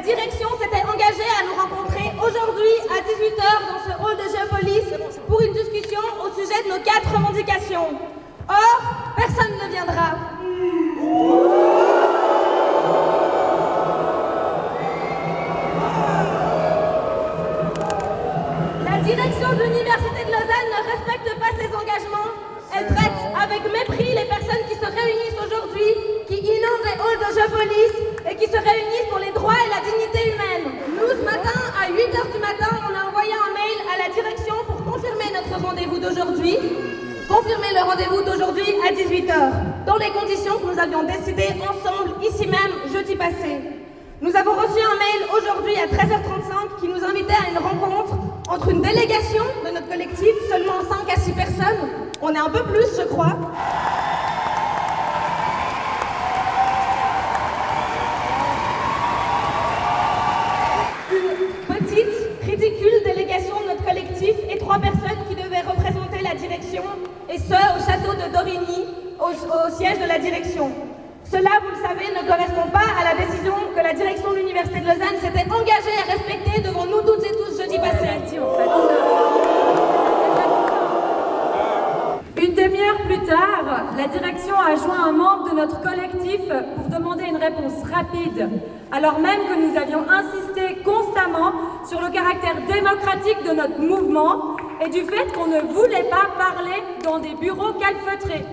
direction s'était engagée à nous rencontrer aujourd'hui à 18h dans ce hall de Géopolis pour une discussion au sujet de nos 4 revendications. Or, personne ne viendra. La direction de l'Université de Lausanne ne respecte pas ses engagements. Elle traite avec mépris les personnes qui se réunissent aujourd'hui, qui inondent les halls de Géopolis et qui se réunissent pour les droits et la dignité humaine. Nous, ce matin, à 8h du matin, on a envoyé un mail à la direction pour confirmer notre rendez-vous d'aujourd'hui. Confirmer le rendez-vous d'aujourd'hui à 18h, dans les conditions que nous avions décidées ensemble, ici même, jeudi passé. Nous avons reçu un mail aujourd'hui à 13h35 qui nous invitait à une rencontre entre une délégation de notre collectif, seulement 5 à 6 personnes. On est un peu plus, je crois. Une petite, ridicule délégation de notre collectif et 3 personnes qui devaient représenter la direction, et ce, au château de Dorigny, au siège de la direction. Cela, vous le savez, ne correspond pas à la décision que la direction de l'Université de Lausanne s'était engagée à respecter devant nous toutes et tous jeudi passé. Une demi-heure plus tard, la direction a joint un membre de notre collectif pour demander une réponse rapide, alors même que nous avions insisté constamment sur le caractère démocratique de notre mouvement et du fait qu'on ne voulait pas parler dans des bureaux calfeutrés.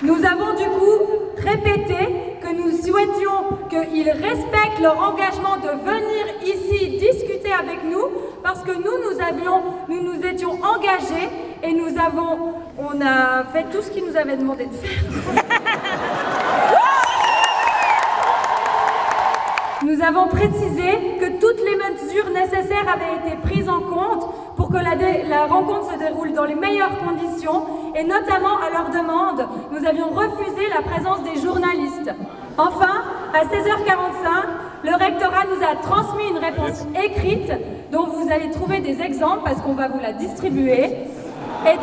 Nous avons du coup répété que nous souhaitions qu'ils respectent leur engagement de venir ici discuter avec nous parce que nous nous étions engagés et on a fait tout ce qu'ils nous avaient demandé de faire. Nous avons précisé que toutes les mesures nécessaires avaient été prises en compte pour que la rencontre se déroule dans les meilleures conditions et notamment à leur demande, nous avions refusé la présence des journalistes. Enfin, à 16h45, le rectorat nous a transmis une réponse écrite dont vous allez trouver des exemples parce qu'on va vous la distribuer. Et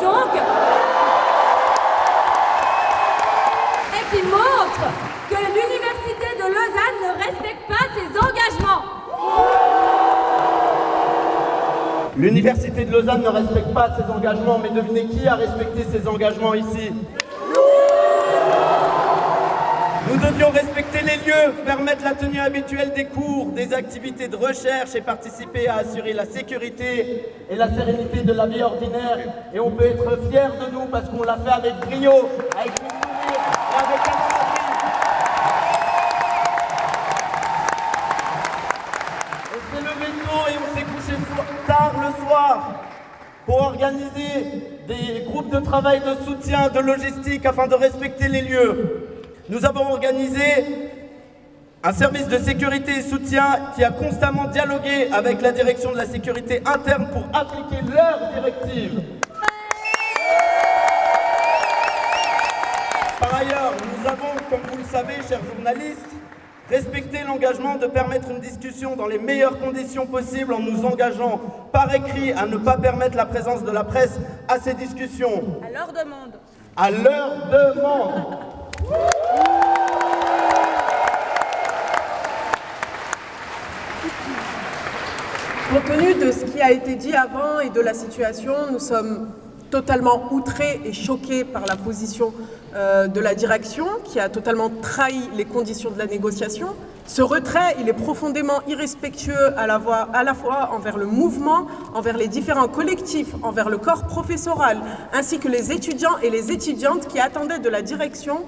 qui montre que l'Université de Lausanne ne respecte pas ses engagements. L'Université de Lausanne ne respecte pas ses engagements, mais devinez qui a respecté ses engagements ici? Nous devions respecter les lieux, permettre la tenue habituelle des cours, des activités de recherche et participer à assurer la sécurité et la sérénité de la vie ordinaire. Et on peut être fier de nous parce qu'on l'a fait avec brio, avec le sourire et avec un On s'est levé tôt et on s'est couché tard le soir pour organiser des groupes de travail de soutien, de logistique afin de respecter les lieux. Nous avons organisé un service de sécurité et soutien qui a constamment dialogué avec la direction de la sécurité interne pour appliquer leurs directives. Par ailleurs, nous avons, comme vous le savez, chers journalistes, respecté l'engagement de permettre une discussion dans les meilleures conditions possibles en nous engageant par écrit à ne pas permettre la présence de la presse à ces discussions. À leur demande. À leur demande. Compte tenu de ce qui a été dit avant et de la situation, nous sommes totalement outrés et choqués par la position de la direction qui a totalement trahi les conditions de la négociation. Ce retrait, il est profondément irrespectueux à la fois envers le mouvement, envers les différents collectifs, envers le corps professoral, ainsi que les étudiants et les étudiantes qui attendaient de la direction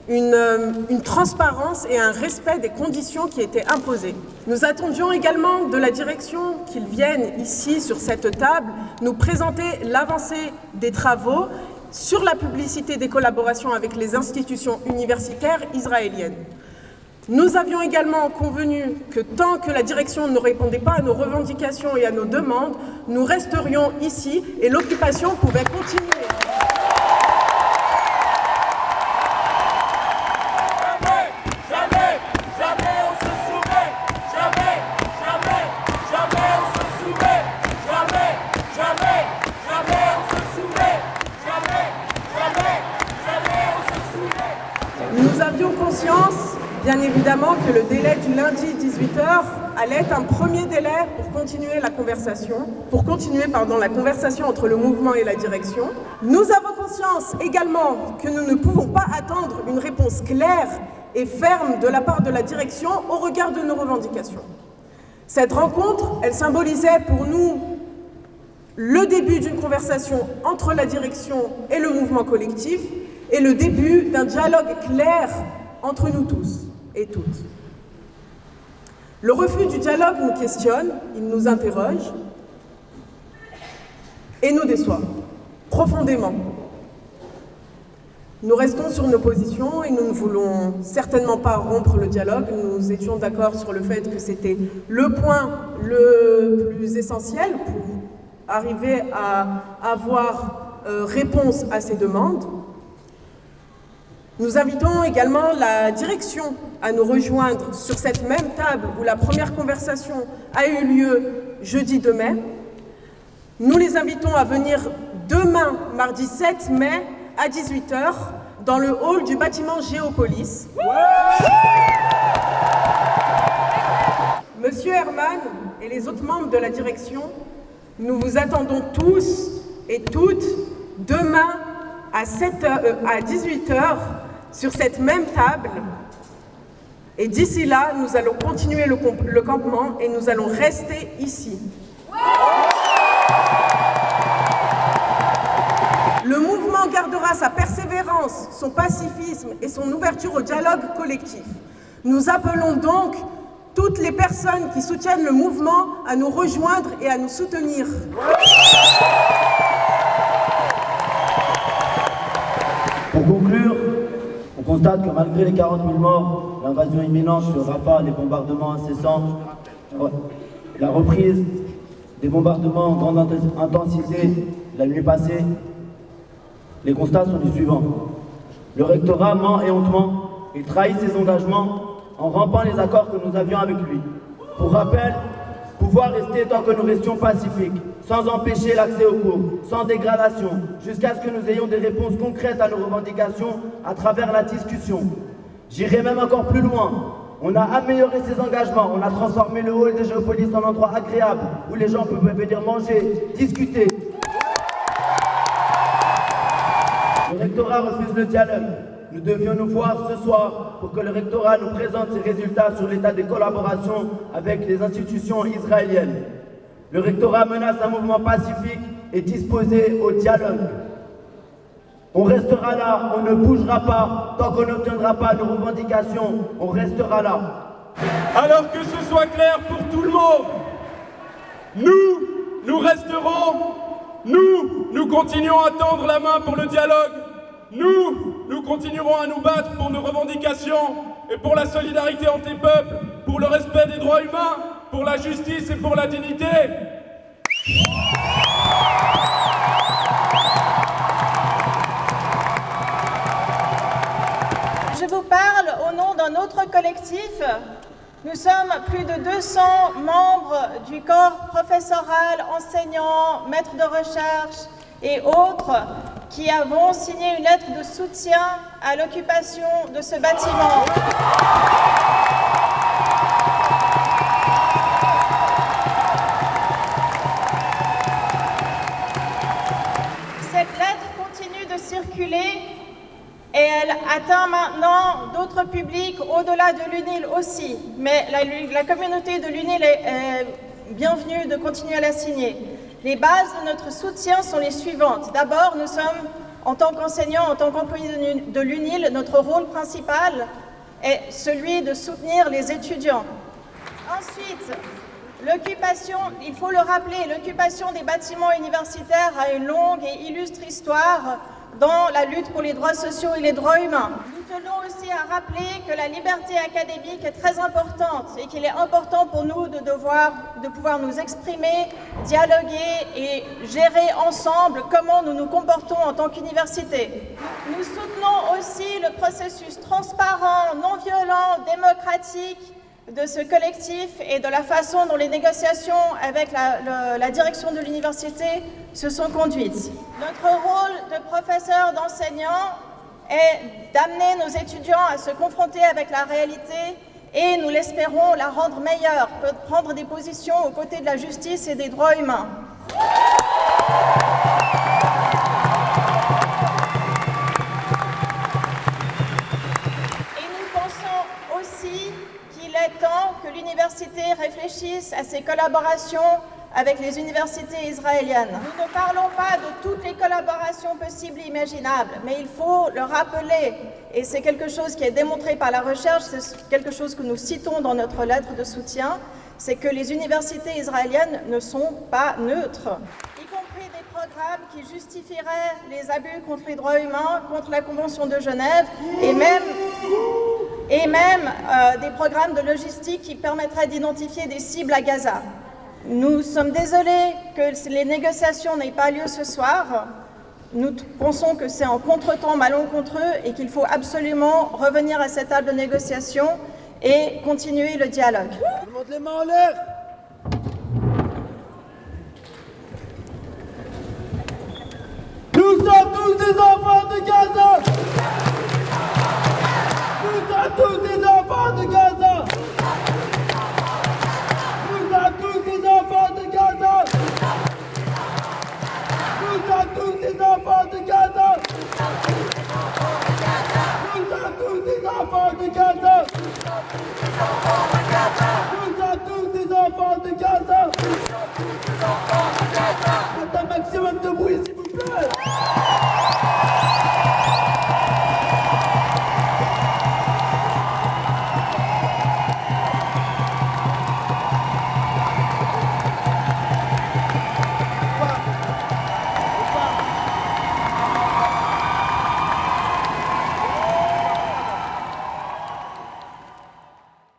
une transparence et un respect des conditions qui étaient imposées. Nous attendions également de la direction qu'ils viennent ici, sur cette table, nous présenter l'avancée des travaux sur la publicité des collaborations avec les institutions universitaires israéliennes. Nous avions également convenu que tant que la direction ne répondait pas à nos revendications et à nos demandes, nous resterions ici et l'occupation pouvait continuer. Jamais on se soumet. avions conscience, bien évidemment, que le délai du lundi 18h allait être un premier délai pour continuer la conversation, la conversation entre le mouvement et la direction. Nous avons conscience également que nous ne pouvons pas attendre une réponse claire et ferme de la part de la direction au regard de nos revendications. Cette rencontre, elle symbolisait pour nous le début d'une conversation entre la direction et le mouvement collectif et le début d'un dialogue clair entre nous tous et toutes. Le refus du dialogue nous questionne, il nous interroge et nous déçoit profondément. Nous restons sur nos positions et nous ne voulons certainement pas rompre le dialogue. Nous étions d'accord sur le fait que c'était le point le plus essentiel pour arriver à avoir réponse à ces demandes. Nous invitons également la direction à nous rejoindre sur cette même table où la première conversation a eu lieu jeudi 2 mai. Nous les invitons à venir demain, mardi 7 mai, à 18h, dans le hall du bâtiment Géopolis. Monsieur Herman et les autres membres de la direction, nous vous attendons tous et toutes demain à 18h sur cette même table. Et d'ici là, nous allons continuer le campement et nous allons rester ici. Le mouvement gardera sa persévérance, son pacifisme et son ouverture au dialogue collectif. Nous appelons donc toutes les personnes qui soutiennent le mouvement à nous rejoindre et à nous soutenir. Pour conclure, on constate que malgré les 40 000 morts, l'invasion imminente sur Rafah, les bombardements incessants, la reprise des bombardements en grande intensité la nuit passée, les constats sont les suivants. Le rectorat ment et hontement, il trahit ses engagements en rampant les accords que nous avions avec lui. Pour rappel, pouvoir rester tant que nous restions pacifiques, sans empêcher l'accès aux cours, sans dégradation, jusqu'à ce que nous ayons des réponses concrètes à nos revendications à travers la discussion. J'irai même encore plus loin. On a amélioré ces engagements, on a transformé le hall de Géopolis en endroit agréable où les gens peuvent venir manger, discuter. Le rectorat refuse le dialogue. Nous devions nous voir ce soir pour que le rectorat nous présente ses résultats sur l'état des collaborations avec les institutions israéliennes. Le rectorat menace un mouvement pacifique et disposé au dialogue. On restera là, on ne bougera pas, tant qu'on n'obtiendra pas nos revendications, on restera là. Alors que ce soit clair pour tout le monde, nous resterons, nous continuons à tendre la main pour le dialogue, nous continuerons à nous battre pour nos revendications et pour la solidarité entre les peuples, pour le respect des droits humains, pour la justice et pour la dignité. Je vous parle au nom d'un autre collectif. Nous sommes plus de 200 membres du corps professoral, enseignants, maîtres de recherche et autres qui avons signé une lettre de soutien à l'occupation de ce bâtiment. Cette lettre continue de circuler et elle atteint maintenant d'autres publics au-delà de l'UNIL aussi. Mais la communauté de l'UNIL est bienvenue de continuer à la signer. Les bases de notre soutien sont les suivantes. D'abord, nous sommes, en tant qu'enseignants, en tant qu'employés de l'UNIL, notre rôle principal est celui de soutenir les étudiants. Ensuite, l'occupation, il faut le rappeler, l'occupation des bâtiments universitaires a une longue et illustre histoire dans la lutte pour les droits sociaux et les droits humains. Nous tenons aussi à rappeler que la liberté académique est très importante et qu'il est important pour nous de pouvoir nous exprimer, dialoguer et gérer ensemble comment nous nous comportons en tant qu'université. Nous soutenons aussi le processus transparent, non violent, démocratique de ce collectif et de la façon dont les négociations avec la direction de l'université se sont conduites. Notre rôle de professeur, d'enseignant est d'amener nos étudiants à se confronter avec la réalité et, nous l'espérons, la rendre meilleure, prendre des positions aux côtés de la justice et des droits humains. Et nous pensons aussi qu'il est temps que l'université réfléchisse à ses collaborations avec les universités israéliennes. Nous ne parlons pas de toutes les collaborations possibles et imaginables, mais il faut le rappeler, et c'est quelque chose qui est démontré par la recherche, c'est quelque chose que nous citons dans notre lettre de soutien, c'est que les universités israéliennes ne sont pas neutres, y compris des programmes qui justifieraient les abus contre les droits humains, contre la Convention de Genève, et même des programmes de logistique qui permettraient d'identifier des cibles à Gaza. Nous sommes désolés que les négociations n'aient pas lieu ce soir. Nous pensons que c'est en contretemps malencontreux et qu'il faut absolument revenir à cette table de négociation et continuer le dialogue. Tout le monde les mains en l'air. Nous sommes tous des enfants de Gaza. Nous sommes tous des enfants de Gaza. Nous sommes tous des enfants de Gaza. Nous sommes tous des enfants de Gaza. Nous sommes tous des enfants de Gaza.